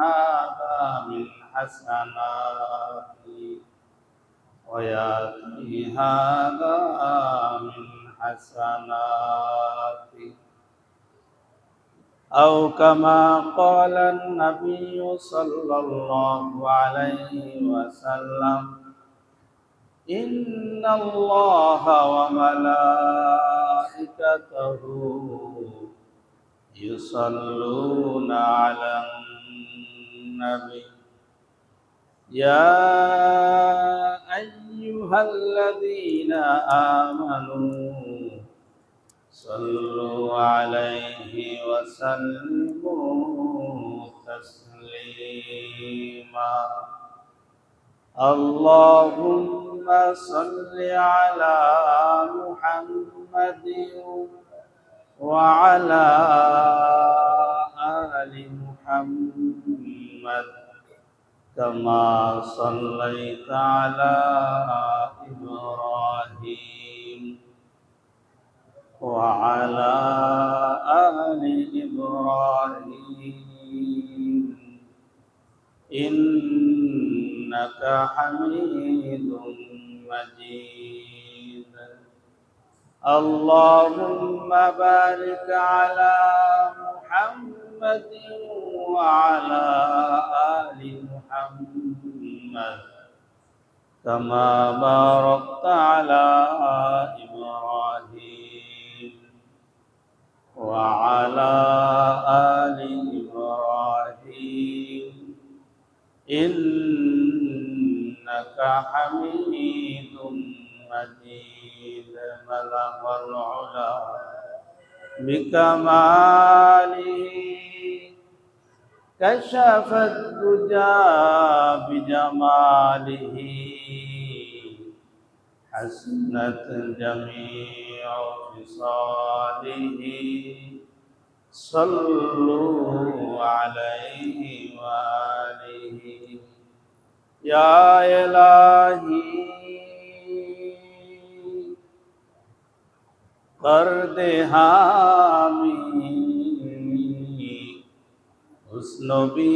هذا من حسناتي ويأتي هذا من حسناتي أو كما قال النبي صلى الله عليه وسلم إن الله وملائكته يصلون على النبي يا أيها الذين آمنوا صلوا عليه وسلموا تسليما اللهم صل على محمد وعلى آل محمد كما صليت على إبراهيم وعلى آل إبراهيم إنك حميد مجيد اللهم بارك على محمد وعلى آل محمد كما باركت على إبراهيم وعلى آل إبراهيم إنك حميد مجيد بلغ العلا بكماله كشف الدجى بجماله حسنت جميع خصاله صلوا عليه وآله يا إلهي کرد حامی اس نبی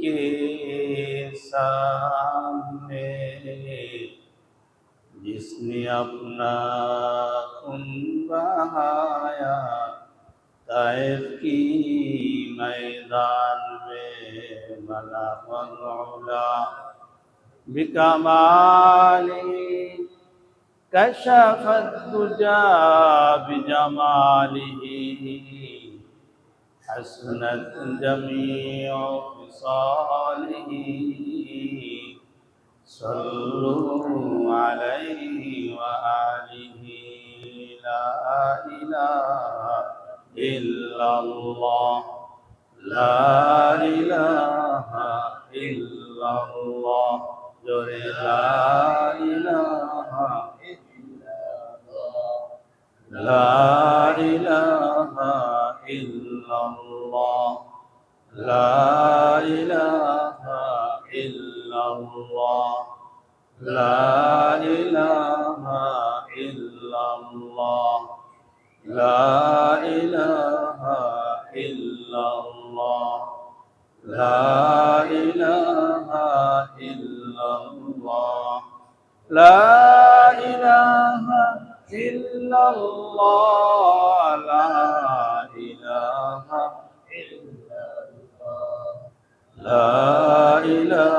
کے سامنے جس نے اپنا خون بہایا طائف کی میدان میں بلغ العلا بکمالی كشف الدجى بجماله حسنت جميع خصاله صلوا عليه وآله لا إله إلا الله لا إله إلا الله لا إله لا إله إلا الله لا إله إلا الله لا إله إلا الله لا إله إلا الله لا إله إلا الله لا إله إلا الله لا إله إلا الله لا إله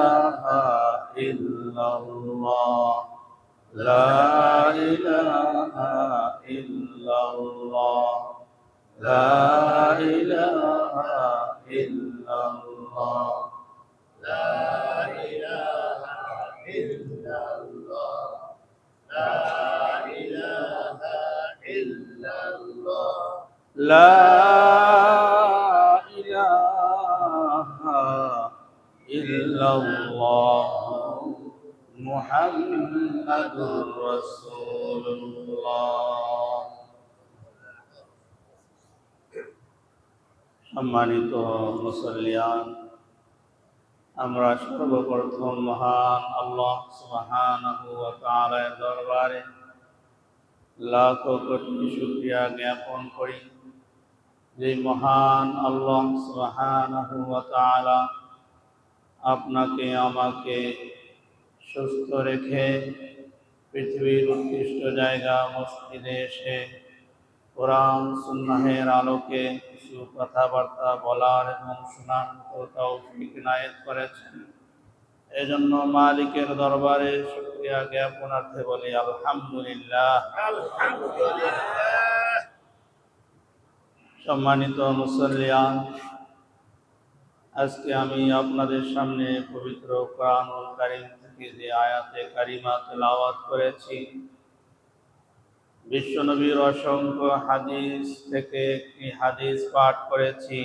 إلا الله لا إله إلا الله لا إله إلا الله لا إله إلا الله لا إله إلا الله لا إله إلا الله محمد رسول الله সম্মানিত মুসল্লিয়ান আমরা সর্বপ্রথম মহান আল্লাহ সুবহানাহু ওয়া তাআলার দরবারে লাখ কোটি শুকরিয়া জ্ঞাপন করি যে মহান আল্লাহ সুবহানাহু ওয়া তাআলা আপনাকে আমাকে সুস্থ রেখে পৃথিবীর উৎকৃষ্ট জায়গা মসজিদে এসে কোরআন সুন্নাহের আলোকে কিছু কথাবার্তা বলার এবং শোনার তৌফিক ইনায়েত করেছেন। এজন্য মালিকের দরবারে শুকরিয়া জ্ঞাপনার্থে বলি আলহামদুলিল্লাহ। সম্মানিত মুসল্লিয়ান, আজকে আমি আপনাদের সামনে পবিত্র কোরআনুল কারীম থেকে যে আয়াতে কারিমা তেলাওয়াত করেছি, বিশ্বনবীর অসংখ্য হাদিস থেকে একটি হাদিস পাঠ করেছি।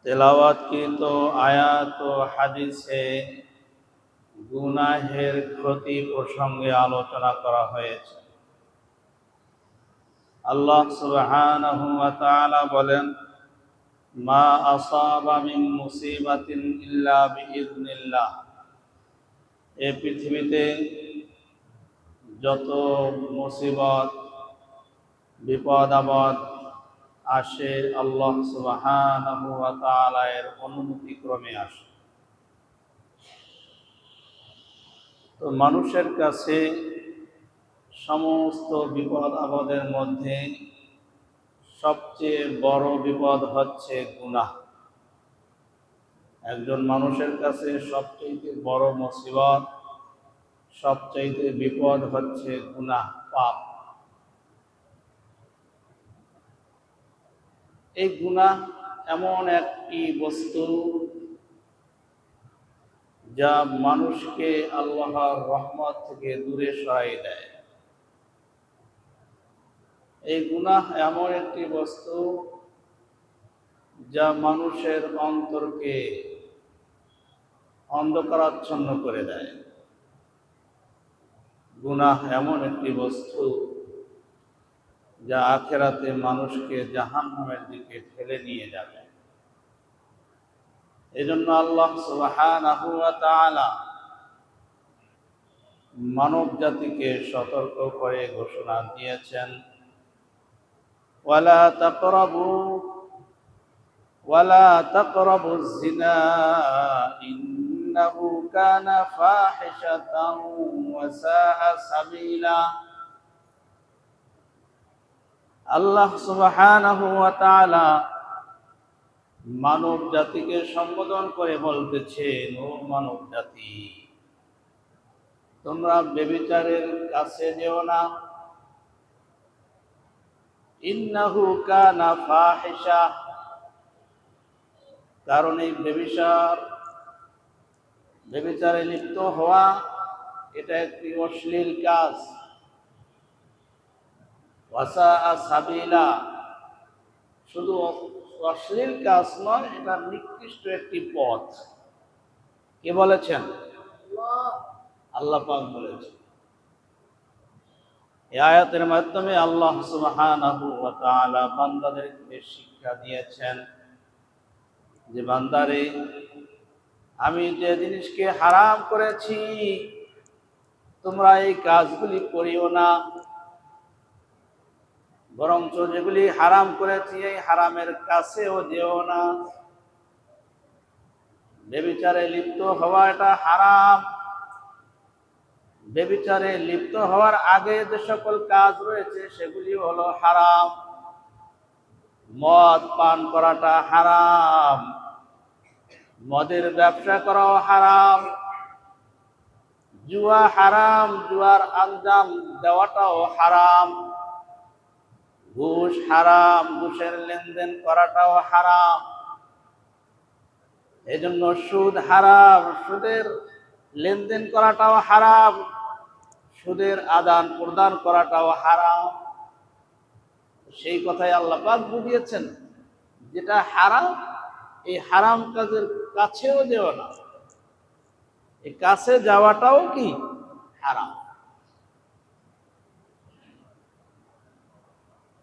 তেলাওয়াতকৃত আয়াত ও হাদিসে গুনাহের ক্ষতি প্রসঙ্গে আলোচনা করা হয়েছে। আল্লাহ সুবহানাহু ওয়া তাআলা বলেন, মা আসাবা মিন মুসিবাতিন ইল্লা বিইذনিল্লাহ। এই পৃথিবীতে যত মুসিবত বিপদ আপদ আসে আল্লাহ সুবহানাহু ওয়া তাআলা এর অনুমতি ক্রমে আসে। তো মানুষের কাছে সমস্ত বিপদ আপদের মধ্যে সবচেয়ে বড় বিপদ হচ্ছে গুনাহ। একজন মানুষের কাছে সবচেয়ে বড় মুসিবত, সবচেয়ে বিপদ হচ্ছে গুনাহ, পাপ। এই গুনাহ এমন একটি বস্তু যা মানুষকে আল্লাহর রহমত থেকে দূরে সরাই দেয়। এই গুনাহ এমন একটি বস্তু যা মানুষের অন্তরকে অন্ধকারাচ্ছন্ন করে দেয়। গুনাহ এমন একটি বস্তু যা আখিরাতে মানুষকে জাহান্নামের দিকে ঠেলে নিয়ে যাবে। এজন্য আল্লাহ সুবহানাহু ওয়া তাআলা মানব জাতিকে সতর্ক করে ঘোষণা দিয়েছেন, ওয়ালা তাকরাবুজ জিনা ইন্নাহু কানা ফাহিশাতান ওয়া সাআ সাবিলা। আল্লাহ সুবহানাহু ওয়া তাআলা মানব জাতিকে সম্বোধন করে বলতেছেন, ও মানব জাতি, তোমরা ব্যভিচারের কাছে যেও না। ইন্নাহু কানা ফাহিশা, কারণ এই ব্যভিচারে লিপ্ত হওয়া এটা একটি অশ্লীল কাজ। ওয়াসাআ সাবিলা, শুধু অশ্লীল কাজ নয়, এটা নিকৃষ্ট একটি পথ। কে বলেছেন? আল্লাহ পাক বলেছেন। এই আয়াতের মাধ্যমে আল্লাহ সুবহানাহু ওয়া তাআলা বান্দাদেরকে শিক্ষা দিয়েছেন যে, বান্দারে, আমি যে জিনিসকে হারাম করেছি তোমরা এই কাজগুলি করিও না, বরঞ্চ যেগুলি হারাম করেছি এই হারামের কাছেও যেও না। ব্যভিচারে লিপ্ত হওয়া এটা হারাম। ব্যভিচারে লিপ্ত হওয়ার আগে যে সকল কাজ রয়েছে সেগুলি হলো হারাম। মদ পান করাটা হারাম, মদের ব্যবসা করাও হারাম, জুয়া হারাম, জুয়ার আঞ্জাম দেওয়াটাও হারাম, ঘুষ হারাম, ঘুষের লেনদেন করাটাও হারাম। এজন্য সুদ হারাম, সুদের লেনদেন করাটাও হারাম, সুদের আদান প্রদান করাটাও হারাম। সেই কথাই আল্লাহ পাক বুঝিয়েছেন, যেটা হারাম এই হারাম কাজের কাছেও যেও না। এই কাছে যাওয়াটাও কি হারাম।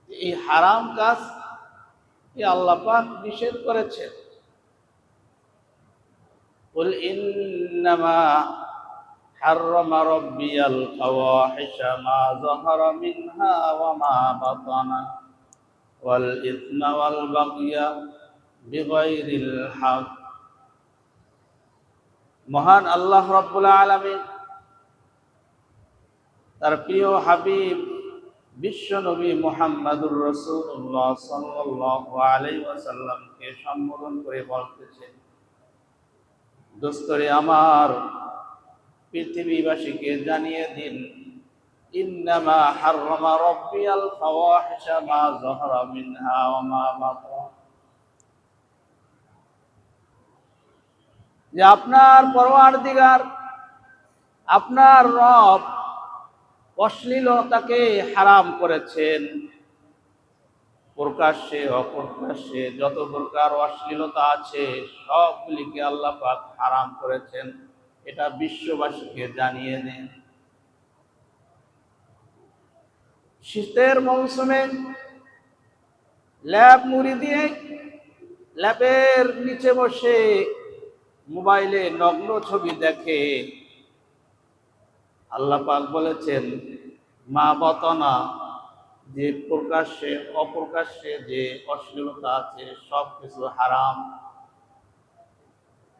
এই হারাম কাজ কি আল্লাহ পাক নিষেধ করেছেন। কুল ইন্নামা হাররামা রাব্বিয়াল ফাওয়াহিশা মা যাহারা মিনহা ওয়া মা বাতানা ওয়াল ইথমা ওয়াল বাগয়া বিগাইরিল হক মহান আল্লাহ রাব্বুল আলামিন তার প্রিয় হাবিব বিশ্ব নবী মুহাম্মদুর রাসূলুল্লাহ সাল্লাল্লাহু আলাইহি ওয়াসাল্লামকে সম্বোধন করে বলতেছেন, দোস্তরে আমার, পৃথিবীবাসীকে জানিয়ে দিন, ইন্নামা হাররামা রাব্বিয়াল ফাওয়াহিশা মা যাহারা মিনহা ওয়া মা বাতান, যে আপনার পরওয়ারদিগার, আপনার রব অশ্লীলতাকে হারাম করেছেন। প্রকাশ্যে অপ্রকাশ্যে যত প্রকার অশ্লীলতা আছে সবগুলিকে আল্লাহ পাক হারাম করেছেন, এটা বিশ্ববাসীকে জানিয়ে দেন। শীতের মৌসুমে ল্যাপ মুড়ি দিয়ে ল্যাপের নিচে বসে মোবাইলে নগ্ন ছবি দেখে, আল্লাহ পাক বলেছেন মা বতনা, যে প্রকাশ্যে অপ্রকাশ্যে যে অশ্লীলতা আছে সব কিছু হারাম।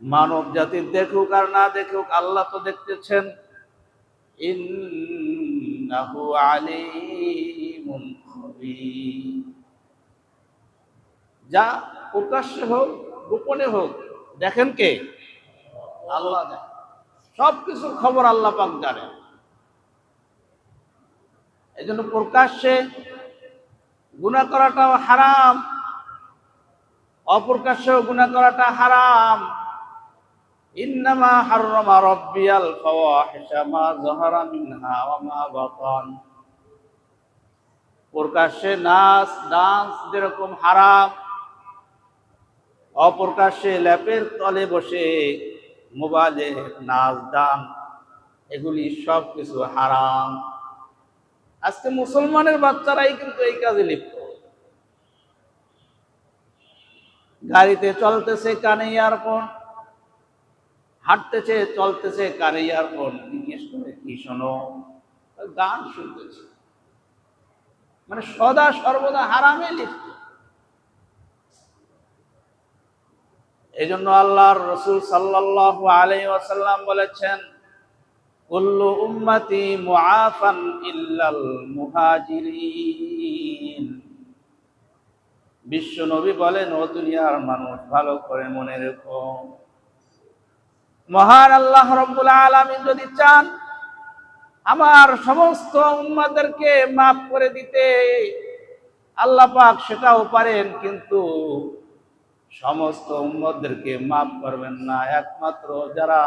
মানব জাতির দেখুক আর না দেখুক, আল্লাহ তো দেখতেছেন। ইন্নাহু আলিমুন খবীর, যা প্রকাশ্যে হোক গোপনে হোক, দেখেন কে? আল্লাহ দেখেন, সব কিছুর খবর আল্লাহ পাক জানেন। এই জন্য প্রকাশ্যে গুনাহ করাটাও হারাম, অপ্রকাশ্যেও গুনাহ করাটা হারাম। ইন্নামা হাররামা রাব্বিয়াল ফাওয়াহিশা মা যাহারা মিনহা ওয়া মা বাতান, প্রকাশ্যে নাচ ডান্স যেরকম হারাম, অপ্রকাশ্যে ল্যাপের তলে বসে মোবাইলে নাচ গান, এগুলি সব কিছু হারাম। আজকে মুসলমানের বাচ্চারাই কিন্তু এই কাজে লিপ্ত। গাড়িতে চলতেছে কানে ইয়ারফোন, হাঁটতেছে চলতেছে কানে ইয়ারফোন, জিজ্ঞেস করে কি শোনো? গান শুনতেছে, মানে সদা সর্বদা হারামে লিপ্ত। এই জন্য আল্লাহর রাসূল সাল্লাল্লাহু আলাইহি ওয়াসাল্লাম বলেছেন, কুল্লু উম্মতি মুআফান ইল্লাল মুহাজিরিন। বিশ্ব নবী বলেন, ও দুনিয়ার মানুষ, ভালো করে মনে রেখো, মহান আল্লাহ রাব্বুল আলামিন যদি চান আমার সমস্ত উম্মতদেরকে মাফ করে দিতে, আল্লাহ পাক সেটাও পারেন, কিন্তু সমস্ত উম্মতদেরকে মাফ করবেন না। একমাত্র যারা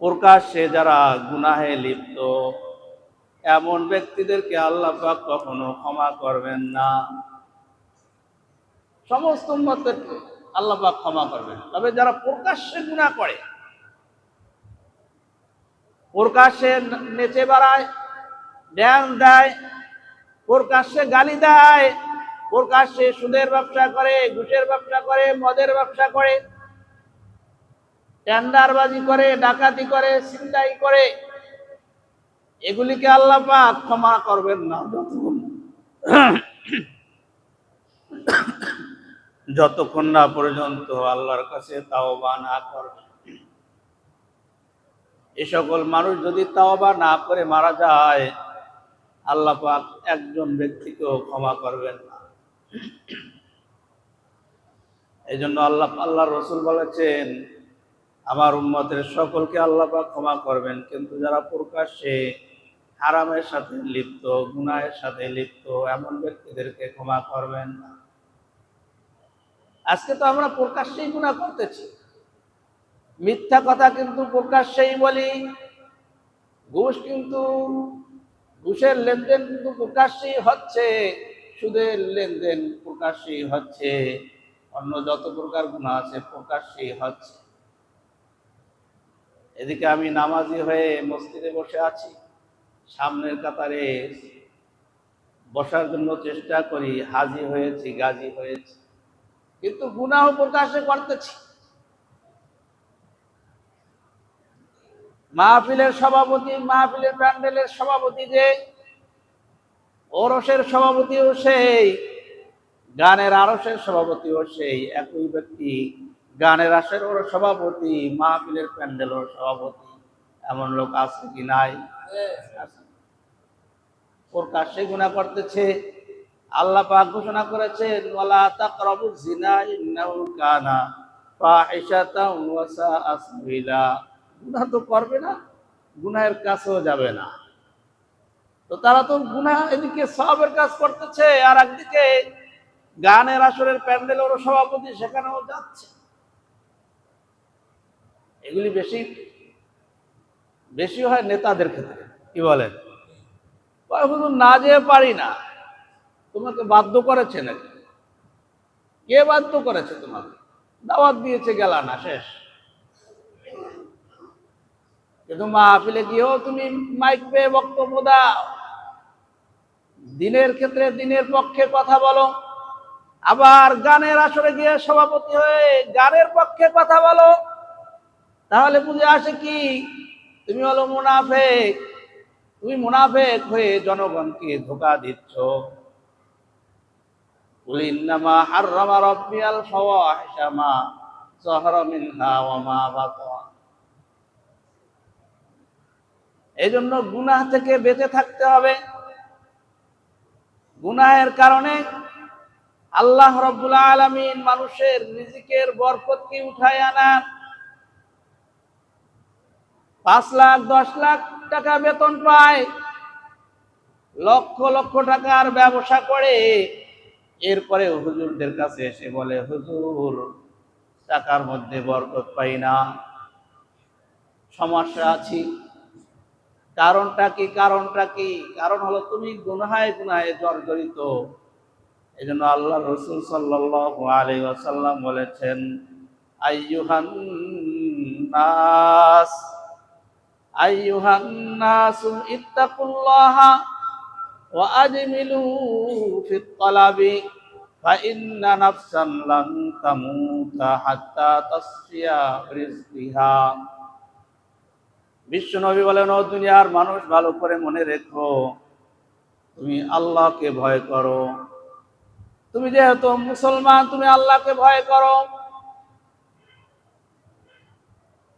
প্রকাশ্যে যারা গুনাহে লিপ্ত, এমন ব্যক্তিদেরকে আল্লাহ পাক কখনো ক্ষমা করবেন না। সমস্ত উম্মতদেরকে আল্লাহ পাক ক্ষমা করবেন, তবে যারা প্রকাশ্যে গুনাহ করে, প্রকাশ্যে নেচে বেড়ায়, ড্যান্স দেয়, প্রকাশ্যে গালি দেয়, প্রকাশ্যে সুদের ব্যবসা করে, ঘুষের ব্যবসা করে, মদের ব্যবসা করে, টেন্ডারবাজি করে, ডাকাতি করে, ছিনতাই করে, এগুলিকে আল্লাহ পাক ক্ষমা করবেন না যতক্ষণ না পর্যন্ত আল্লাহর কাছে তাওবা না করবে। এই সকল মানুষ যদি তাওবা না করে মারা যায়, আল্লাহ পাক একজন ব্যক্তিকেও ক্ষমা করবেন না। এই জন্য আল্লাহর রাসূল বলেছেন, আমার উম্মতের সকলকে আল্লাহ পাক ক্ষমা করবেন, কিন্তু যারা প্রকাশ্যে হারামের সাথে লিপ্ত, গুনাহের সাথে লিপ্ত, এমন ব্যক্তিদেরকে ক্ষমা করবেন না। আজকে তো আমরা প্রকাশ্যেই গুনাহ করতেছি, মিথ্যা কথা কিন্তু প্রকাশ্যেই বলি, ঘুষের লেনদেন কিন্তু প্রকাশ্যেই হচ্ছে, সুদের লেনদেন প্রকাশ্যেই হচ্ছে, অন্য যত প্রকার গুনাহ আছে প্রকাশ্যেই হচ্ছে। এদিকে আমি নামাজি হয়ে মসজিদে বসে আছি, সামনের কাতারে বসার জন্য চেষ্টা করি, হাজি হয়েছি, গাজী হয়েছি, কিন্তু গুনাহ প্রকাশ্যে করতেছি। মাহফিলের সভাপতি, মাহফিলের প্যান্ডেলের সভাপতি, যে ওরসের সভাপতিও সেই, গানের আরসের সভাপতিও সেই একই ব্যক্তি, গানের আসরের ওর সভাপতি, মাহফিলের প্যান্ডেল ওর সভাপতি, এমন লোক আছে কি নাই? আছে। ওর কাজ সে গুনাহ করতেছে। আল্লাহ পাক ঘোষণা করেছেন, ওয়ালা তাকরাবুজ জিনা ইন্নাহু কানা ফাহিশাতাও ওয়া সাআ সাবিলা। গুনাহ তো করবে না, গুনাহের কাছেও যাবে না। তো তারা তো গুনাহ, এদিকে সওয়াবের কাজ করতেছে, আর একদিকে গানের আসরের প্যান্ডেল ওর সভাপতি, সেখানেও যাচ্ছে। এগুলি বেশি বেশি হয় নেতাদের ক্ষেত্রে। কি বলেন? হুজুর না যেয়ে পারি না। তোমাকে বাধ্য করেছে নাকি? কে বাধ্য করেছে তোমাকে? দাওয়াত দিয়েছে, গেলা না, শেষ। কিন্তু মাহফিলে গিয়েও তুমি মাইক পেয়ে বক্তব্য দাও, দিনের ক্ষেত্রে দিনের পক্ষে কথা বলো, আবার গানের আসরে গিয়ে সভাপতি হয়ে গানের পক্ষে কথা বলো, তাহলে বুঝে আসে কি? তুমি হলো মুনাফিক। তুমি মুনাফিক হয়ে জনগণকে ধোঁকা দিচ্ছ। কুল ইন্নামা হাররামা রাব্বিয়াল ফাওয়াহিশা মা যাহারা মিনহা ওয়া মা বাতান। এজন্য গুনাহ থেকে বেঁচে থাকতে হবে। গুনাহের কারণে আল্লাহ রাব্বুল আলামিন মানুষের রিজিকের বরকতকে উঠায় আনান। 5 লাখ 10 লাখ টাকা বেতন পায়, লক্ষ লক্ষ টাকার ব্যবসা করে, এরপরে হুজুরদের কাছে এসে বলে, হুজুর টাকার মধ্যে বরকত পাই না, সমস্যা আছি। কারণটা কি? কারণটা কি? কারণ হলো তুমি গুনাহে গুনাহে জর্জরিত। এই জন্য আল্লাহ রসুল সাল্লাল্লাহু আলাইহি ওয়াসাল্লাম বলেছেন, আইয়ুহান নাস আইয়ুহান নাসু ইত্তাকুল্লাহা ওয়া আজমিলু ফিত তালাবি ফা ইন্না নাফসান লান তামুতা হাত্তা তাসফিয়া রিজকিহা। বিশ্ব নবী বলেন, ও দুনিয়ার মানুষ, ভালো করে মনে রেখো, তুমি আল্লাহকে ভয় করো। তুমি যেহেতু মুসলমান, তুমি আল্লাহকে ভয় করো।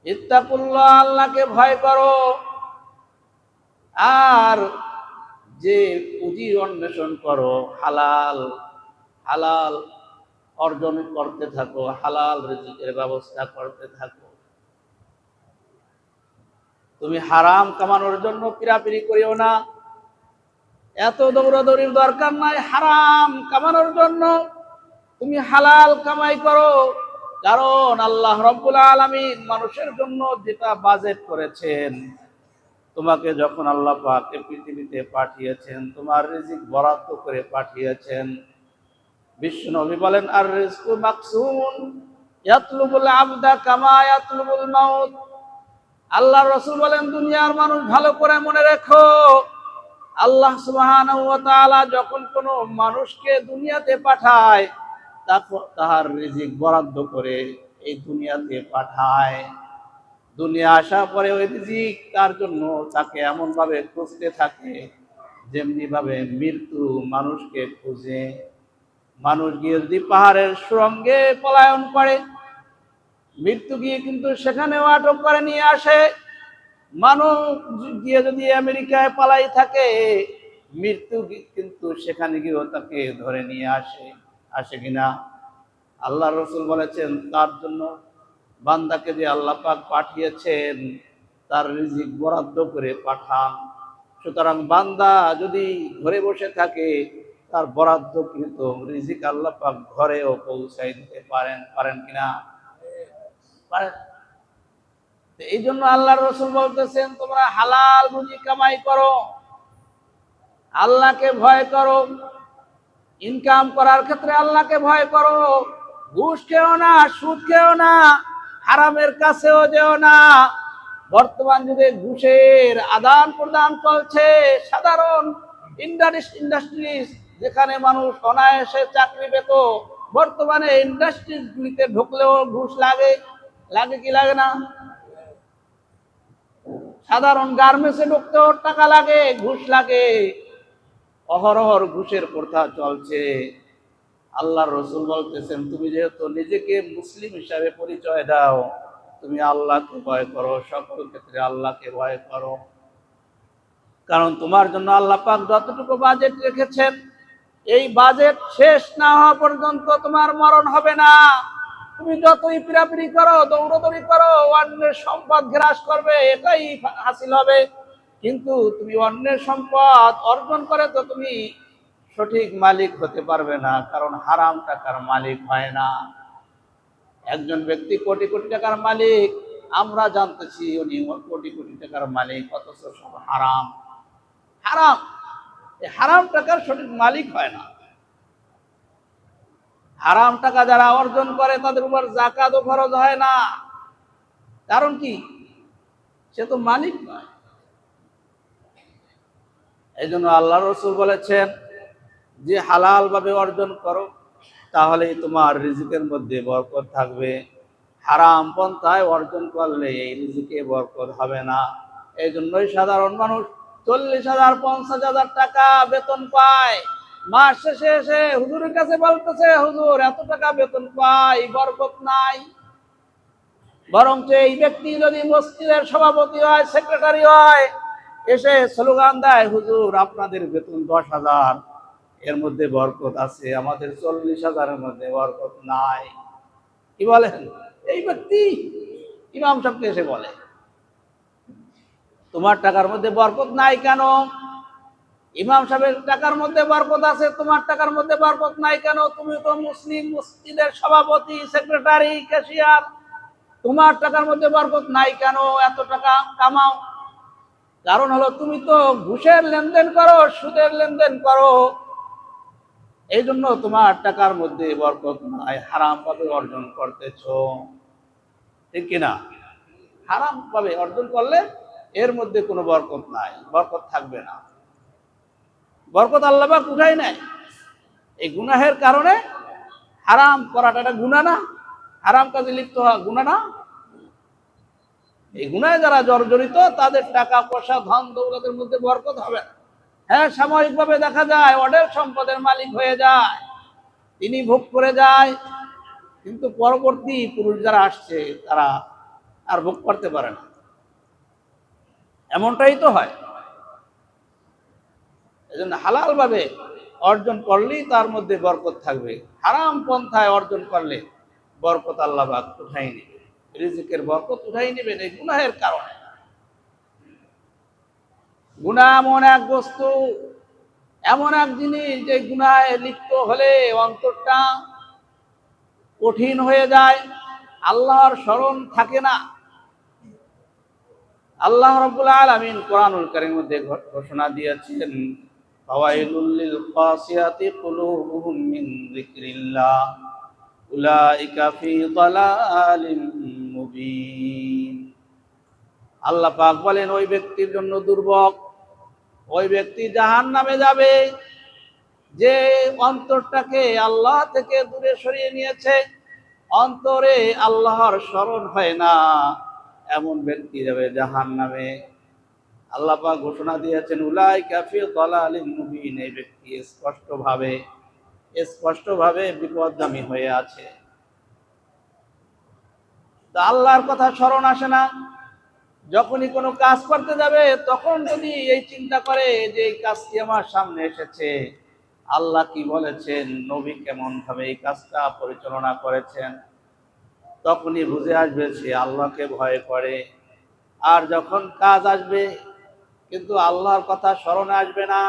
ইত্তাকুল্লাহ, আল্লাহকে ভয় করো। আর যে পুঁজি অন্বেষণ করো, হালাল হালাল অর্জন করতে থাকো, হালাল রিজিকের ব্যবস্থা করতে থাকো। তুমি হারাম কামানোর জন্য পিরাপিরি করিও না। এত দৌড়াদৌড়ির দরকার নাই হারাম কামানোর জন্য। তুমি হালাল কামাই করো, কারণ আল্লাহ রাব্বুল আলামিন মানুষের জন্য যেটা বাজেট করেছেন, তোমাকে যখন আল্লাহ পাক পৃথিবীতে পাঠিয়েছেন, তোমার রিজিক বরাদ্দ করে পাঠিয়েছেন। বিশ্ব নবী বলেন, আর রিজকু মাকসুমুন ইয়াতলুবুল আবদা কামা ইয়াতলুবুল মাউত। আল্লাহ রাসূল বলেন, দুনিয়ার মানুষ, ভালো করে মনে রেখো, আল্লাহ সুবহানাহু ওয়া তাআলা যখন কোনো মানুষকে দুনিয়াতে পাঠায়, তাহার রিজিক বরাদ্দ করে এই দুনিয়াতে পাঠায়। দুনিয়া আসার পরে ওই রিজিক তার জন্য তাকে এমন ভাবে খুঁজতে থাকে, যেমনি ভাবে মৃত্যু মানুষকে খুঁজে। মানুষ গিয়ে যদি পাহাড়ের সুড়ঙ্গে পলায়ন করে, মৃত্যু গিয়ে কিন্তু সেখানেও আটক করে নিয়ে আসে। মানুষ গিয়ে যদি আমেরিকায় পালাই থাকে, মৃত্যু কিন্তু সেখানে গিয়েও তাকে ধরে নিয়ে আসে। আসে কিনা? আল্লাহ রসুল বলেছেন, তার জন্য বান্দাকে যে আল্লাহ পাক পাঠিয়েছেন, তার রিজিক বরাদ্দ করে পাঠান। সুতরাং বান্দা যদি ঘরে বসে থাকে, তার বরাদ্দকৃত রিজিক আল্লাহ পাক ঘরেও পৌঁছাই দিতে পারেন কিনা? পারেন। এই জন্য আল্লাহ রসুল বলতেছেন, তোমরা হালাল রুজি কামাই করো, আল্লাহকে ভয় করো। ইনকাম করার ক্ষেত্রে আল্লাহকে ভয় করো। ঘুষ খেও না, সুদ খেও না, হারামের কাছেও যেও না। বর্তমান যুগে ঘুষের আদান প্রদান চলছে। সাধারণ ইন্ডাস্ট্রিজ যেখানে মানুষ অনায়াসে চাকরি পেত, বর্তমানে ইন্ডাস্ট্রিজ গুলিতে ঢুকলেও ঘুষ লাগে। লাগে কি লাগে না? সাধারণ গার্মেন্টসে ঢুকতেও টাকা লাগে, ঘুষ লাগে। অহরহর ঘুষের প্রথা চলছে। আল্লাহর রাসূল বলতেছেন, তুমি যেহেতু নিজেকে মুসলিম হিসাবে পরিচয় দাও, তুমি আল্লাহকে ভয় করো, সকল ক্ষেত্রে আল্লাহকে ভয় করো। কারণ তোমার জন্য আল্লাহ পাক যতটুকু বাজেট রেখেছেন, এই বাজেট শেষ না হওয়া পর্যন্ত তোমার মরণ হবে না। তুমি যতই পিরাপিরি করো, দৌড়দৌড়ি করো, অন্যের সম্পদ গ্রাস করবে, এটাই হাসিল হবে। কিন্তু তুমি অন্যের সম্পদ অর্জন করে তো তুমি সঠিক মালিক হতে পারবে না, কারণ হারাম টাকার মালিক হয় না। একজন ব্যক্তি কোটি কোটি টাকার মালিক, আমরা জানতেছি উনি কোটি কোটি টাকার মালিক, অথচ সব হারাম। হারাম, এই হারাম টাকার সঠিক মালিক হয় না। হারাম টাকা যারা অর্জন করে তাদের উপর যাকাতও ফরজ হয় না। কারণ কি? সে তো মালিক নয়। এই জন্য আল্লাহ রাসূল বলেছেন যে হালাল ভাবে অর্জন করো, তাহলেই তোমার রিজিকের মধ্যে বরকত থাকবে। হারাম পন্থায় অর্জন করলে এই রিজিকে বরকত হবে না। এই জন্যই সাধারণ মানুষ 40,000 50,000 টাকা বেতন পায়, মাস শেষে এসে হুজুরের কাছে বলতেছে, হুজুর এত টাকা বেতন পাই, বরকত নাই। বরঞ্চ এই ব্যক্তি যদি মসজিদের সভাপতি হয়, সেক্রেটারি হয়, এসে স্লোগান দেয়, হুজুর আপনাদের বেতন 10,000, এর মধ্যে বরকত আছে, আমাদের 40,000-এর মধ্যে বরকত নাই। কি বলেন? এই ব্যক্তি ইমাম সাহেবকে এসে বলে, তোমার টাকার মধ্যে বরকত নাই কেন? ইমাম সাহেবের টাকার মধ্যে বরকত আছে, তোমার টাকার মধ্যে বরকত নাই কেন? তুমি তো মুসলিম মসজিদের সভাপতি, সেক্রেটারি, ক্যাশিয়ার, তোমার টাকার মধ্যে বরকত নাই কেন? এত টাকা কামাও। কারণ হলো তুমি তো ঘুষের লেনদেন করো, সুদের লেনদেন করো, এই জন্য তোমার টাকার মধ্যে বরকত নাই, হারাম ভাবে অর্জন করতেছো। ঠিক কিনা? হারাম ভাবে অর্জন করলে এর মধ্যে কোনো বরকত নাই, বরকত থাকবে না। বরকত আল্লাহ পাক উঠাই নাই। এই গুনাহের কারণে, হারাম করাটা একটা গুনাহ না? হারাম কাজে লিপ্ত হওয়া গুনাহ না? এই গুনাহে যারা জর্জরিত, তাদের টাকা পয়সা ধন দৌলতের মধ্যে বরকত হবে না। হ্যাঁ, সাময়িকভাবে দেখা যায় অঢেল সম্পদের মালিক হয়ে যায়, তিনি ভোগ করে যায়, কিন্তু পরবর্তী পুরুষ যারা আসছে তারা আর ভোগ করতে পারে না। এমনটাই তো হয়। এজন্য হালাল ভাবে অর্জন করলেই তার মধ্যে বরকত থাকবে। হারাম পন্থায় অর্জন করলে বরকত আল্লাহ পাক উঠাই নেবে, রিজিকের বরকত উঠাই নেবেন এই গুনাহের কারণে। গুনাহ এমন এক বস্তু, এমন এক জিনিস, যে গুনাহে লিপ্ত হলে অন্তরটা কঠিন হয়ে যায়, আল্লাহর স্মরণ থাকে না। আল্লাহ রাব্বুল আলামিন কোরআনুল কারীমের মধ্যে ঘোষণা দিয়েছেন, ফাওয়াইলুল লিল কাসিয়াতি কুলুবুহুম মিন যিকরিল্লাহ উলাইকা ফি দালালিম মুবিন। আল্লাহ পাক বলেন, ওই ব্যক্তির জন্য দুর্ভোগ, ওই ব্যক্তি জাহান্নামে যাবে যে অন্তরটাকে আল্লাহ থেকে দূরে সরিয়ে নিয়েছে, অন্তরে আল্লাহর স্মরণ হয় না, এমন ব্যক্তি যাবে জাহান্নামে। আল্লাহ পাক ঘোষণা দিয়েছেন, উলাইকা ফি দালালিম মুবিন, এই ব্যক্তি স্পষ্টভাবে বিপদগামী হয়ে আছে। তা আল্লাহর কথা স্মরণ আসে না। যখনই কোনো কাজ করতে যাবে, তখন যদি এই চিন্তা করে যে এই কাজটি আমার সামনে এসেছে, আল্লাহ কি বলেছেন, নবী কেমন ভাবে এই কাজটা পরিচালনা করেছেন, তখনই বুঝে আসবে সে আল্লাহকে ভয় করে। আর যখন কাজ আসবে কিন্তু আল্লাহর কথা স্মরণে আসবে না,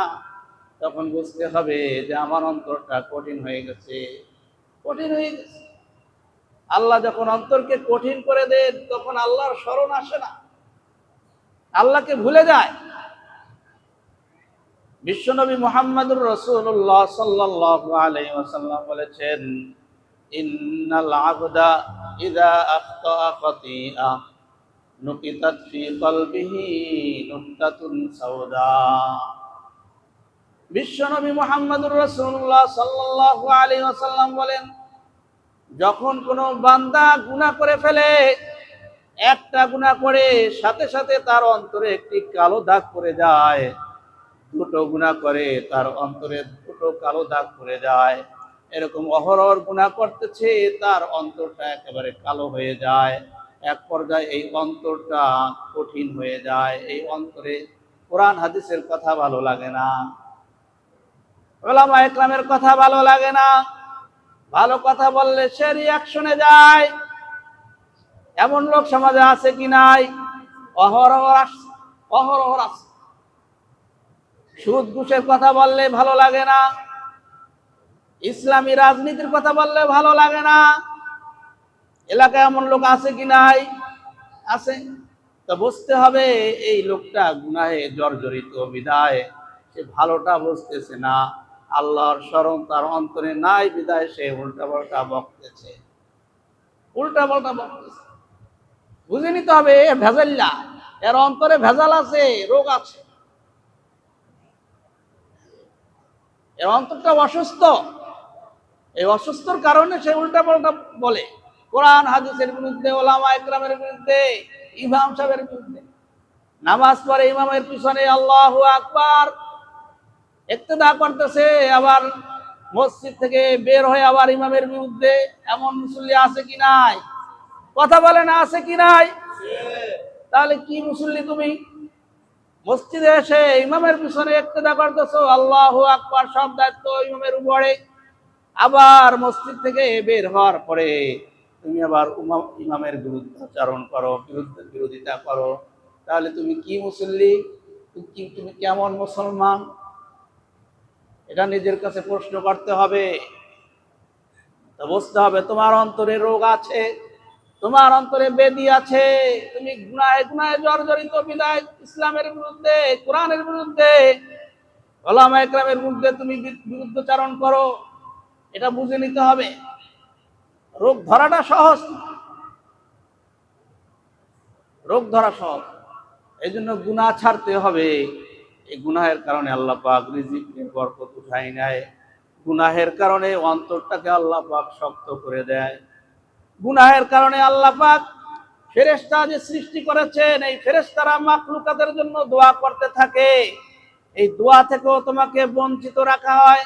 তখন বুঝতে হবে যে আমার অন্তরটা কঠিন হয়ে গেছে, কঠিন হয়ে গেছে। আল্লাহ যখন অন্তরকে কঠিন করে দেন, তখন আল্লাহর স্মরণ আসে না, আল্লাহকে ভুলে যায়। বিশ্বনবী মুহাম্মদুর রাসূলুল্লাহ সাল্লাল্লাহু আলাইহি ওয়াসাল্লাম বলেছেন, ইন্নাল আবদা ইযা আখতাআ খাতিআ নুকিতাত ফি কলবিহি নুকতাতুন সাওদা। বিশ্বনবী মুহাম্মদুর রাসূলুল্লাহ সাল্লাল্লাহু আলাইহি ওয়াসাল্লাম বলেন, যখন কোনো বান্দা গুনাহ করে ফেলে, একটা গুনাহ করে সাথে সাথে তার অন্তরে একটি কালো দাগ পড়ে যায়, দুটো গুনাহ করে তার অন্তরে দুটো কালো দাগ পড়ে যায়, এরকম অহরহ গুনাহ করতেছে, তার অন্তরটা একেবারে কালো হয়ে যায়। এক পর্যায়ে এই অন্তরটা কঠিন হয়ে যায়, এই অন্তরে কোরআন হাদিসের কথা ভালো লাগে না, উলামা ইকরামের কথা ভালো লাগে না। ভালো কথা বললে সে রিয়াকশনে যায়। এমন লোক সমাজে আছে কি নাই? অহরহ আসছে, অহরহ আসছে। সুদ ঘুষের কথা বললে ভালো লাগে না, ইসলামী রাজনীতির কথা বললে ভালো লাগে না। এলাকায় এমন লোক আছে কি নাই? আছে। তো বুঝতে হবে এই লোকটা গুনাহে জর্জরিত, বিদায় সে ভালোটা বুঝতেছে না, আল্লাহর স্মরণ তার অন্তরে নাই, বিদায় সে উল্টা পাল্টা বকতেছে, উল্টা পাল্টা বকতেছে। বুঝে নিতে হবে এ ভেজাল্লা, এর অন্তরে ভেজাল আছে, রোগ আছে, এর অন্তরটা অসুস্থ। এই অসুস্থর কারণে সে উল্টা পাল্টা বলে, কোরআন হাদিসের বিরুদ্ধে, ওলামা ইকরামের বিরুদ্ধে, ইমাম সাহেবের বিরুদ্ধে। নামাজ পড়ে ইমামের পিছনে আল্লাহু আকবার ইক্তেদা করতেছে, আবার মসজিদ থেকে বের হয়ে আবার ইমামের বিরুদ্ধে। এমন মুসল্লি আছে কি নাই? কথা বলে না, আছে কি নাই? তাহলে কি মুসল্লি তুমি? মসজিদে এসে ইমামের পিছনে ইক্তেদা করতেছো, আল্লাহু আকবার সব দায়িত্ব ইমামের উপরে, আবার মসজিদ থেকে বের হওয়ার পরে তুমি আবার ইমামের বিরুদ্ধাচরণ করো, বিরোধিতা করো। তাহলে তুমি কি মুসল্লি? তুমি কেমন মুসলমান? এটা নিজের কাছে প্রশ্ন করতে হবে। তো বুঝতে হবে তোমার অন্তরে রোগ আছে, তোমার অন্তরে বেদি আছে, তুমি গুনাহে গুনাহে জর্জরিত, বিদায় ইসলামের বিরুদ্ধে, কোরআনের বিরুদ্ধে, উলামা ইকরামের বিরুদ্ধে তুমি বিরুদ্ধাচরণ করো। এটা বুঝে নিতে হবে। রোগ ধরাটা সহজ, রোগ ধরা সহজ। এই জন্য গুনাহ ছাড়তে হবে। এই গুনাহের কারণে আল্লাহ পাক রিজিকের বরকত উঠাই নেয়, গুনাহের কারণে অন্তরটাকে আল্লাহ পাক শক্ত করে দেয়। গুনাহের কারণে আল্লাহ পাক ফেরেশতা যে সৃষ্টি করেছেন, এই ফেরেশতারা মাখলুকাতের জন্য দোয়া করতে থাকে। এই দোয়া থেকেও তোমাকে বঞ্চিত রাখা হয়।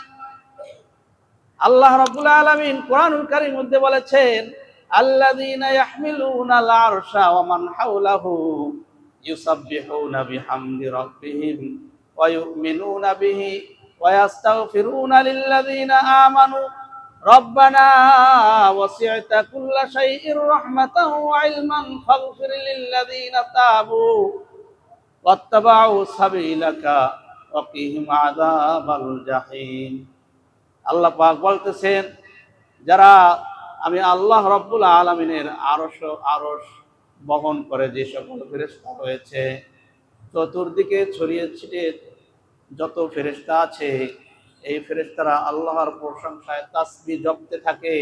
আল্লাহ রাব্বুল আলামিন কোরআনুল কারীমের মধ্যে বলেছেন, আল্লাযীনা ইয়াহমিলুনাল আরশা ওয়া মান হাওলাহু ইউসাব্বিহুনা বিহামদি রাব্বিহিম ওয়া ইউমিনুনা বিহি ওয়া ইস্তাগফিরুনা লিল্লাযীনা আমানু রব্বানা ওয়াসি'তা কুল্লা শাইইন রাহমাতাও ওয়া ইলমান ফাগফির লিল্লাযীনা তাবু ওয়াত্তাবাউ সাবিলাকা ওয়া কিহিম আযাবাল জাহিম। আল্লাহ পাক বলতেছেন, যারা আমি আল্লাহ রাব্বুল আলামিনের আরশ বহন করে যে সকল ফেরেশতা রয়েছে, চতুর্দিকে ছড়িয়ে ছিটিয়ে যত ফেরেশতা আছে, এই ফেরেশতারা আল্লাহর প্রশংসায় তাসবিহ জপতে থাকে।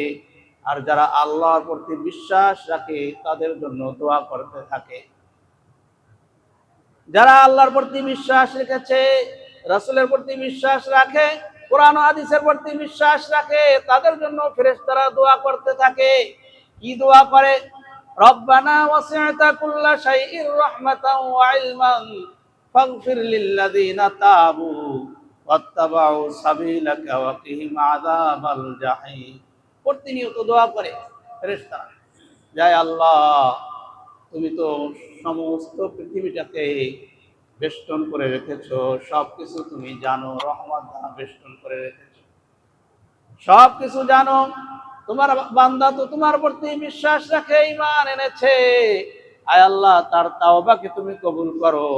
আর যারা আল্লাহর প্রতি বিশ্বাস রাখে তাদের জন্য দোয়া করতে থাকে। যারা আল্লাহর প্রতি বিশ্বাস রেখেছে, রাসূলের প্রতি বিশ্বাস রাখে, কোরআন ও হাদিসের প্রতি বিশ্বাস রাখে, তাদের জন্য ফেরেশতারা দোয়া করতে থাকে। কি দোয়া করে? রব্বানা ওয়াসি'তা কুল্লা শাইইন রাহমাতাও ওয়া ইলমান ফাগফির লিল্লাযীনা তাবু ওয়াত্তাবাউ সাবিলাকা ওয়া কিহিম আযাবাল জাহিম। প্রতিনিয়ত দোয়া করে ফেরেশতারা, যায় আল্লাহ তুমি তো সমস্ত পৃথিবীটাকে বেষ্টন করে রেখেছো, সবকিছু তুমি জানো, রহমত দ্বারা বেষ্টন করে রেখেছো, সবকিছু জানো। তোমার বান্দা তো তোমার প্রতি বিশ্বাস রাখে, ঈমান এনেছে। আয় আল্লাহ, তার তাওবাকে তুমি কবুল করো,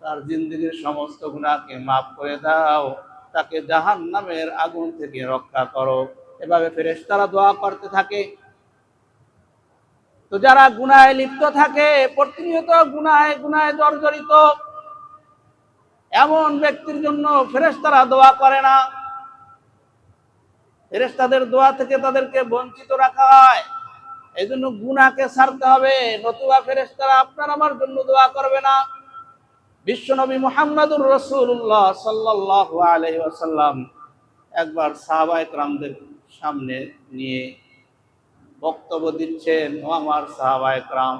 তার জিন্দেগীর সমস্ত গুনাহকে মাফ করে দাও, তাকে জাহান্নামের আগুন থেকে রক্ষা করো। এভাবে ফেরেশতারা দোয়া করতে থাকে। তো যারা গুনাহে লিপ্ত থাকে, প্রতিনিয়ত গুনাহে গুনাহে জর্জরিত, এমন ব্যক্তির জন্য ফেরেশতারা দোয়া করে না। ফেরেশতাদের দোয়া থেকে তাদেরকে বঞ্চিত রাখা হয়। এই জন্য গুনাহকে ছাড়তে হবে, নতুবা ফেরেশতারা আপনার আমার জন্য দোয়া করবে না। বিশ্বনবী মুহাম্মদুর রাসূলুল্লাহ সাল্লাল্লাহু আলাইহি ওয়াসাল্লাম একবার সাহাবায়ে কেরামদের সামনে নিয়ে বক্তব্য দিচ্ছেন, ও আমার সাহাবায়ে কেরাম,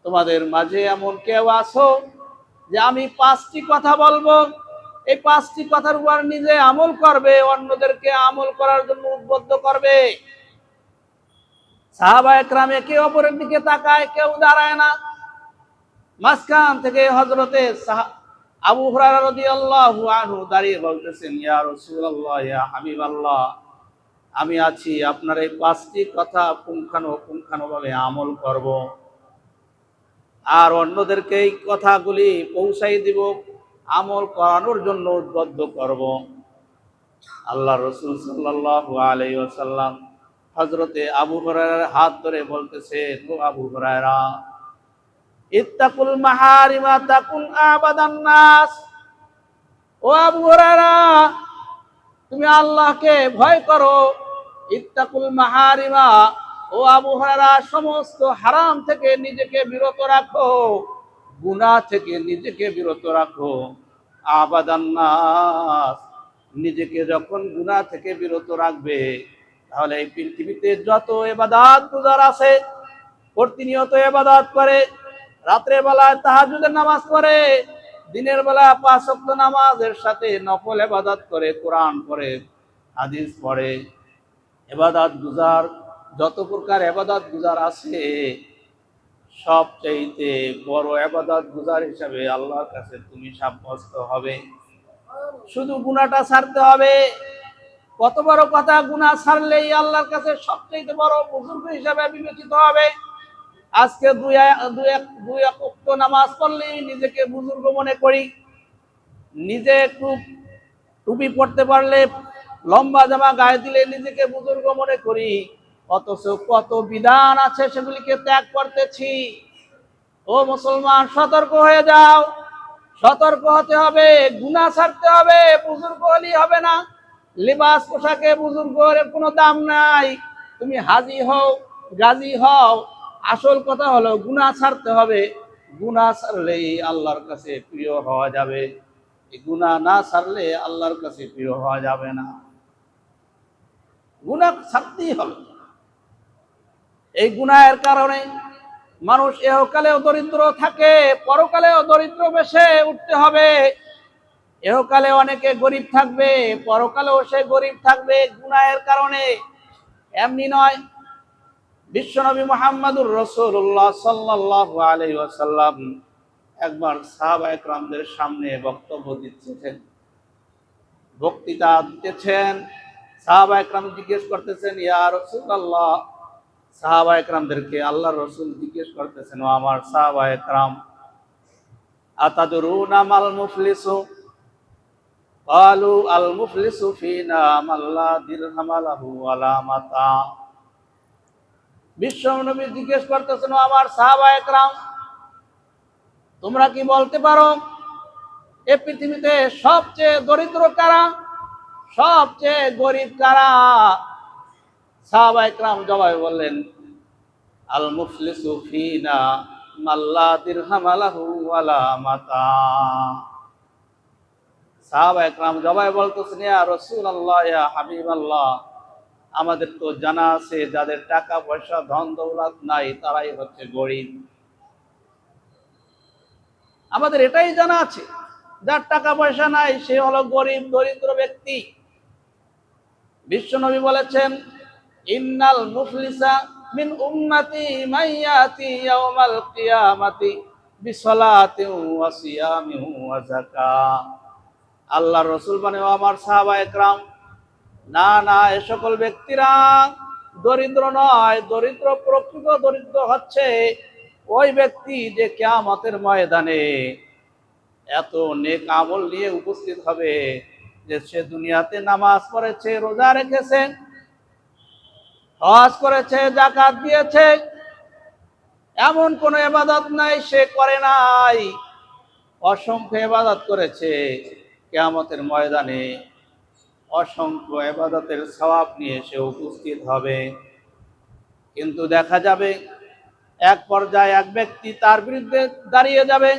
তোমাদের মাঝে এমন কেউ আছো যে আমি 5টি কথা বলবো, এই পাঁচটি কথার উপর নিজে আমল করবে, অন্যদেরকে আমল করার জন্য উদ্বুদ্ধ করবে। সাহাবায়ে কেরাম একে অপরের দিকে তাকায়, কেউ দাঁড়ায় না। মাঝখান থেকে হযরতে আবু হুরায়রা রাদিয়াল্লাহু আনহু দাঁড়িয়ে বলতেছেন, ইয়া রাসূলুল্লাহ, ইয়া হাবিবাল্লাহ, আমি আছি, আপনার এই পাঁচটি কথা পুঙ্খানুপুঙ্খানুভাবে আমল করব, আর অন্যদেরকে এই কথাগুলি পৌঁছাই দিব, আমল করানোর জন্য উদ্বুদ্ধ করব। আল্লাহ রাসূল সাল্লাল্লাহু আলাইহি ওয়াসাল্লাম হযরতে আবু হুরায়রার হাত ধরে বলতেছে, তো আবু হুরায়রা, ইত্তাকুল মাহারিমা তাকুন আবাদান নাস। ও আবু হুরায়রা, তুমি আল্লাহকে ভয় করো। ইত্তাকুল মাহারিমা, ও আবু হুরায়রা, সমস্ত হারাম থেকে নিজেকে বিরত রাখো, গুনাহ থেকে নিজেকে বিরত রাখো। আবাদান নাস, নিজেকে যখন গুনাহ থেকে বিরত রাখবে, তাহলে এই পৃথিবীতে যত ইবাদত গুজার আছে, প্রতিনিয়ত ইবাদত করে, রাতের বেলায় তাহাজ্জুদের নামাজ পড়ে, দিনের বেলা 5 ওয়াক্ত নামাজের সাথে নফল ইবাদত করে, কোরআন পড়ে, হাদিস পড়ে, ইবাদত গুজার, যত প্রকার ইবাদত গুজার আছে, সবচেয়ে বড় ইবাদত গুজার হিসাবে আল্লাহর কাছে তুমি সাব্যস্ত হবে। শুধু গুনাহটা ছাড়তে হবে। কত বড় কথা, গুনাহ ছাড়লেই আল্লাহর কাছে সবচেয়ে বড় বুজুর্গ হিসাবে বিবেচিত হবে। আজকে দুই ওয়াক্ত নামাজ পড়লেই নিজেকে বুজুর্গ মনে করি, নিজে একটু টুপি পড়তে পারলে, লম্বা জামা গায়ে দিলে নিজেকে বুজুর্গ মনে করি, অথচ কত বিধান আছে সেগুলিকে ত্যাগ করতেছি। ও মুসলমান, সতর্ক হয়ে যাও, সতর্ক হতে হবে, গুনাহ ছাড়তে হবে। বুজুর্গ হলেই হবে না, লিবাস পোশাকে বুজুর্গের কোনো দাম নাই। তুমি হাজি হও, গাজী হও, আসল কথা হলো গুনাহ ছাড়তে হবে। গুনাহ ছাড়লেই আল্লাহর কাছে প্রিয় হওয়া যাবে। এই গুনাহ না ছাড়লে আল্লাহর কাছে প্রিয় হওয়া যাবে না। গুনাহ ছাড়তেই হবে। এই গুনাহের কারণে মানুষ এহকালেও দরিদ্র থাকে, পরকালেও দরিদ্র বেশে উঠতে হবে। এহকালে অনেকে গরিব থাকবে, পরকালেও সে গরিব থাকবে গুনাহের কারণে। এমনি নয়, বিশ্বনবী মুহাম্মদুর রাসূলুল্লাহ সাল্লাল্লাহু আলাইহি ওয়াসাল্লাম একবার সাহাবায়ে কেরামদের সামনে বক্তব্য দিচ্ছেন, বক্তৃতা দিতেছেন। সাহাবায়ে কেরাম জিজ্ঞেস করতেছেন, ইয়া রাসূলুল্লাহ, সাহাবায়ে কেরামদেরকে আল্লাহর রাসূল জিজ্ঞেস করতেছেন, ও আমার সাহাবায়ে কেরাম, আতাদরুনা মাল মুফলিসু? ক্বালু আল মুফলিসু ফিনা মাল্লা দিরহাম লাহু ওয়ালা মাতা। বিশ্বনবী জিজ্ঞেস করতেছেন, ও আমার সাহাবায়ে কেরাম, তোমরা কি বলতে পারো এই পৃথিবীতে সবচেয়ে দরিদ্র কারা, সবচেয়ে গরিব কারা? সাহাবায়ে কেরাম জবাবে বললেন, আল মুফলিসু ফিনা মাল্লা দিরহাম লাহু ওয়ালা মাতা। সাহাবায়ে কেরাম জবাবে বলতেছেন, ইয়া রাসূলুল্লাহ, ইয়া হাবিবাল্লাহ, আমাদের তো জানা আছে যাদের টাকা পয়সা ধন দৌলত নাই তারাই হচ্ছে গরিব। আমাদের এটাই জানা আছে, যার টাকা পয়সা নাই সে হলো গরিব, দরিদ্র ব্যক্তি। বিশ্বনবী বলেছেন, ইন্নাল মুফলিসা মিন উম্মতি মাইয়াতি ইয়াউমাল কিয়ামাতি বিসলাতিন ওয়া সিয়ামিন ওয়া যাকাত। আল্লাহর রাসূল বলেন, ও আমার সাহাবায়ে কেরাম, না না, এ সকল ব্যক্তিরা দরিদ্র নয়। দরিদ্র, প্রকৃত দরিদ্র হচ্ছে ওই ব্যক্তি যে কিয়ামতের ময়দানে এত নেক আমল নিয়ে উপস্থিত হবে যে সে দুনিয়াতে নামাজ পড়েছে, রোজা রেখেছে, হজ করেছে, যাকাত দিয়েছে, এমন কোন ইবাদত নাই সে করে নাই। অসংখ্য ইবাদত করেছে, কিয়ামতের ময়দানে অসংখ্য ইবাদতের সওয়াব নিয়ে সে উপস্থিত হবে। কিন্তু দেখা যাবে এক পর্যায়ে এক ব্যক্তি তার বিরুদ্ধে দাঁড়িয়ে যাবে,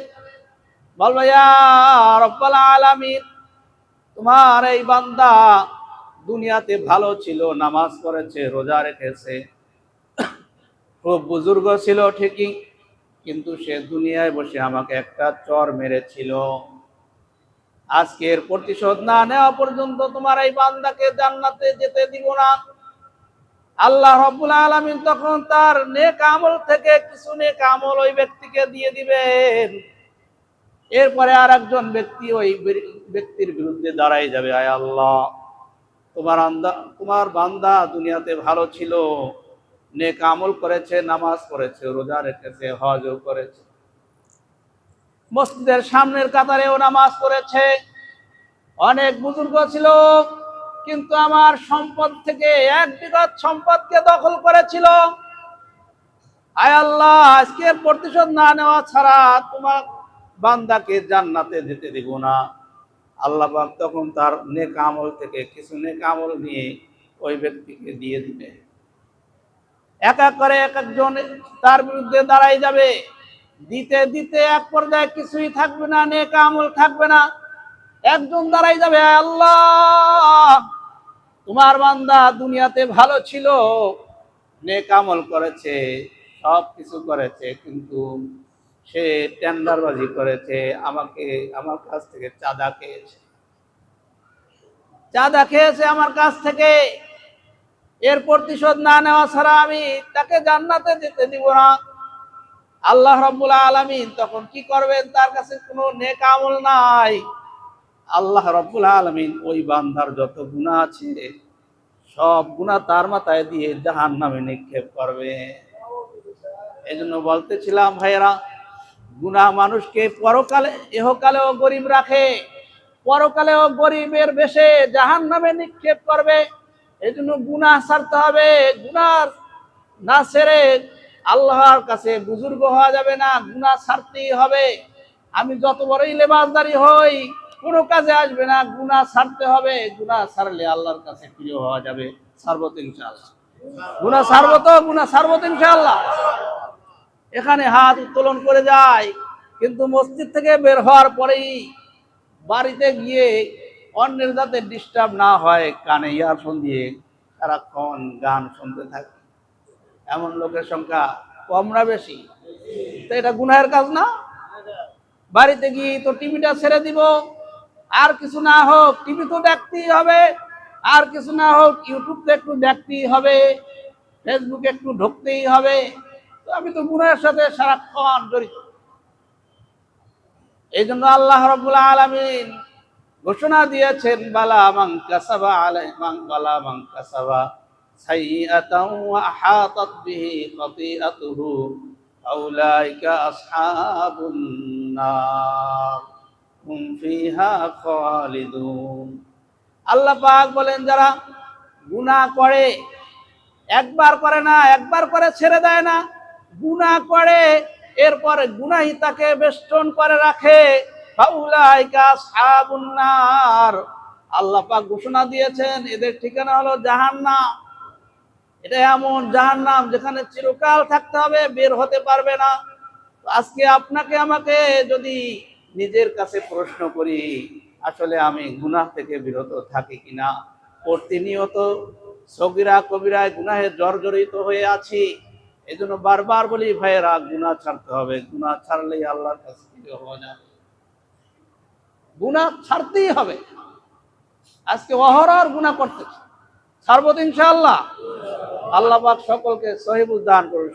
বলবে, ইয়া রাব্বাল আলামিন, তোমার এই বান্দা দুনিয়াতে ভালো ছিল, নামাজ পড়েছে, রোজা রেখেছে, খুব বুজুর্গ ছিল ঠিকই, কিন্তু সে দুনিয়ায় বসে আমাকে একটা চর মেরেছিল। আজকের প্রতিশোধ না নেওয়া পর্যন্ত তোমার এই বান্দাকে জান্নাতে যেতে দিব না। আল্লাহ রাব্বুল আলামিন তখন তার নেক আমল থেকে কিছু নেক আমল ওই ব্যক্তিকে দিয়ে দিবেন। এরপরে আর একজন ব্যক্তি ওই ব্যক্তির বিরুদ্ধে দাঁড়াই যাবে, আয় আল্লাহ, তোমার বান্দা দুনিয়াতে ভালো ছিল, নেক আমল করেছে, নামাজ পড়েছে, রোজা রেখেছে, হজও করেছে, মসজিদের সামনের কাতারেও নামাজ পড়েছে, অনেক বুজুর্গ ছিল, কিন্তু আমার সম্পদ থেকে 1 বিঘত সম্পদকে দখল করেছিল। আয় আল্লাহ, আজকের প্রতিশোধ না নেওয়া ছাড়া তোমার বান্দাকে জান্নাতে যেতে দিব না। আল্লাহ পাক তখন তার নেক আমল থেকে কিছু নেক আমল নিয়ে ওই ব্যক্তিকে দিয়ে দিবে। এক এক করে এক একজন তার বিরুদ্ধে দাঁড়াই যাবে। দিতে দিতে এক পর্যায়ে কিছুই থাকবে না, নেক আমল থাকবে না। একজন দাঁড়াই যাবে, আল্লাহ, তোমার বান্দা দুনিয়াতে ভালো ছিল, নেক আমল করেছে, সব কিছু করেছে, কিন্তু সে টেন্ডারবাজি করেছে, আমার কাছ থেকে চাঁদা খেয়েছে আমার কাছ থেকে। এর প্রতিশোধ না নেওয়া ছাড়া আমি তাকে জান্নাতে যেতে দিব না। আল্লাহ রাব্বুল আলামিন তখন কি করবেন? তার কাছে কোনো নেক আমল নাই। আল্লাহ রাব্বুল আলামিন ওই বান্দার যত গুনাহ আছে সব গুনাহ তার মাথায় দিয়ে জাহান্নামে নিক্ষেপ করবে। এজন্য বলতেছিলাম ভাইয়েরা, গুনাহ মানুষকে পরকালে ইহকালেও গরিব রাখে, পরকালেও গরিবের বেশে জাহান্নামে নিক্ষেপ করবে। এজন্য গুনাহ ছাড়তে হবে। গুনাহ না ছেড়ে আল্লাহর কাছে বুজুর্গ হওয়া যাবে না, গুনাহ ছাড়তেই হবে। আমি যত বড়ই লেবাসদারি হই কোনো কাজে আসবে না, গুনাহ ছাড়তে হবে। গুনাহ ছাড়লে আল্লাহর কাছে প্রিয় হওয়া যাবে। ছাড়বো তো ইনশাআল্লাহ, গুনাহ ছাড়বো তো ইনশাআল্লাহ। এখানে হাত উত্তোলন করে যায়, কিন্তু মসজিদ থেকে বের হওয়ার পরেই বাড়িতে গিয়ে অন্যের যাতে ডিস্টার্ব না হয় কানে ইয়ারফোন দিয়ে সারাক্ষণ গান শুনতে থাকে, এমন লোকের সংখ্যা কম না বেশি? তো এটা গুনাহের কাজ না? বাড়িতে গিয়ে তো টিভিটা ছেড়ে দিব, আর কিছু না হোক টিভি তো দেখতেই হবে, আর কিছু না হোক ইউটিউবতে একটু দেখতেই হবে, ফেসবুকে একটু ঢুকতেই হবে। তো আমি তো গুনাহের সাথে সারাক্ষণ জড়িত। এই জন্য আল্লাহ রাব্বুল আলামিন ঘোষণা দিয়েছেন, বালা মান কাসাবা সাইয়্যাতান ওয়া আহাতাত বিহি খাতিআতুহু ফাউলাইকা আসহাবুন নার হুম ফিহা খালিদুন। আল্লাহ পাক বলেন, যারা গুনাহ করে, একবার করে না, একবার করে ছেড়ে দেয় না, গুনাহ করে এরপরে গুনাহি তাকে বেষ্টন করে রাখে, ফাউলাইকা আসহাবুন নার। আল্লাহ পাক ঘোষণা দিয়েছেন এদের ঠিকানা হলো জাহান্নাম। এটা এমন জাহান্নাম যেখানে চিরকাল থাকতে হবে, বের হতে পারবে না। আজকে আপনাকে আমাকে যদি নিজের কাছে প্রশ্ন করি, আসলে আমি গুনাহ থেকে বিরত থাকি কিনা? প্রতিনিয়ত সগীরা কবিরায় গুনাহে জর্জরিত হয়ে আছি। এই জন্য বারবার বলি ভাইয়েরা, গুনাহ ছাড়তে হবে। গুনাহ ছাড়লেই আল্লাহর কাছে প্রিয় হওয়া যাবে। গুনাহ ছাড়তেই হবে। আজকে অহরহ গুনাহ করতেছি, ছাড়বো তো ইনশাআল্লাহ। আল্লাহ পাক সকলকে সহিহ বুঝ দান করুন।